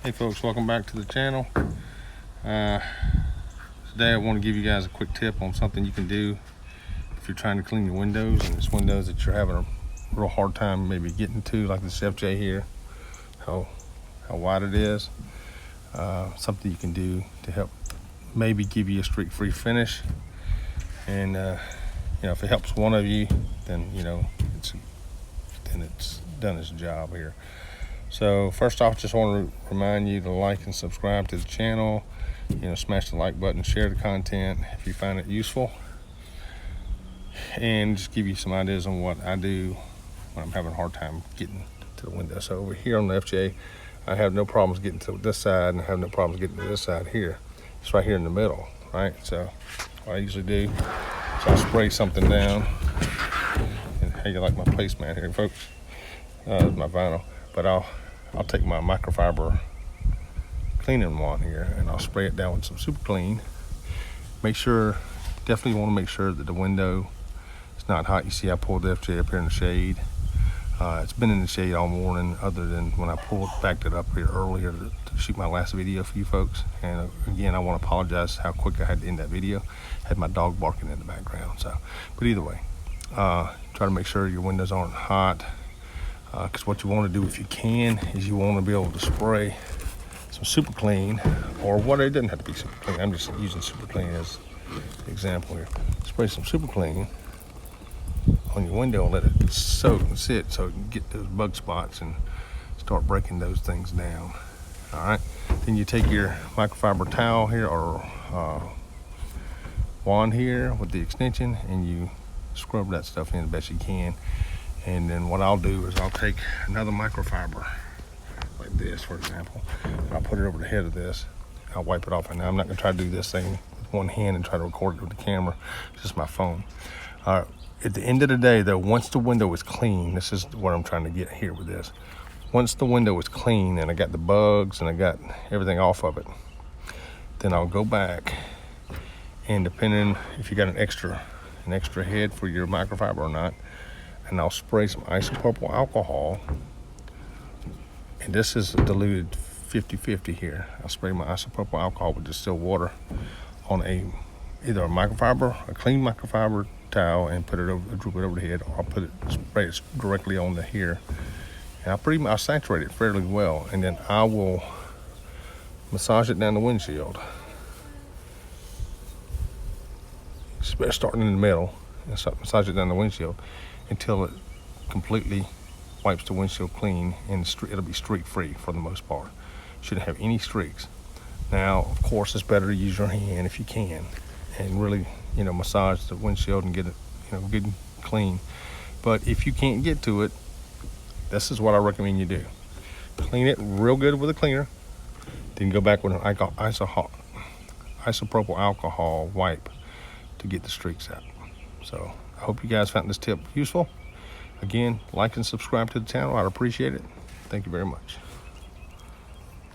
Hey folks, welcome back to the channel. Today I want to give you guys a quick tip on something you can do if you're trying to clean your windows and it's windows that you're having a real hard time maybe getting to, like this FJ here, how wide it is. Something you can do to help maybe give you a streak-free finish. And if it helps one of you, then it's done its job here. So first off, just want to remind you to like and subscribe to the channel. Smash the like button, share the content if you find it useful, and just give you some ideas on what I do when I'm having a hard time getting to the window. So over here on the FJ, I have no problems getting to this side, and I have no problems getting to this side here. It's right here in the middle, right? So what I usually do is I'll spray something down. And how you like my placemat here, folks? My vinyl, but I'll take my microfiber cleaning wand here and I'll spray it down with some super clean. Definitely want to make sure that the window is not hot. You see I pulled the FJ up here in the shade. It's been in the shade all morning, other than when I backed it up here earlier to shoot my last video for you folks. And again, I want to apologize how quick I had to end that video. Had my dog barking in the background. But either way, try to make sure your windows aren't hot. Because what you want to do, if you can, is you want to be able to spray some super clean, or what, it doesn't have to be super clean. I'm just using super clean as an example here. Spray some super clean on your window and let it soak and sit so you can get those bug spots and start breaking those things down. All right. Then you take your microfiber towel here or wand here with the extension and you scrub that stuff in the best you can. And then what I'll do is I'll take another microfiber, like this, for example, and I'll put it over the head of this. I'll wipe it off. And now I'm not going to try to do this thing with one hand and try to record it with the camera. It's just my phone. At the end of the day, though, once the window is clean, this is what I'm trying to get here with this. Once the window is clean and I got the bugs and I got everything off of it, then I'll go back, and depending if you got an extra head for your microfiber or not, and I'll spray some isopropyl alcohol, and this is diluted 50-50 here. I'll spray my isopropyl alcohol with distilled water on either a microfiber, a clean microfiber towel, and drip it over the head, or I'll spray it directly on the here, and I'll saturate it fairly well, and then I will massage it down the windshield, starting in the middle, and massage it down the windshield until it completely wipes the windshield clean, and it'll be streak free for the most part. Shouldn't have any streaks. Now, of course, it's better to use your hand if you can and really, massage the windshield and get it, good and clean. But if you can't get to it, this is what I recommend you do. Clean it real good with a cleaner, then go back with an isopropyl alcohol wipe to get the streaks out. So I hope you guys found this tip useful. Again, like and subscribe to the channel. I'd appreciate it. Thank you very much.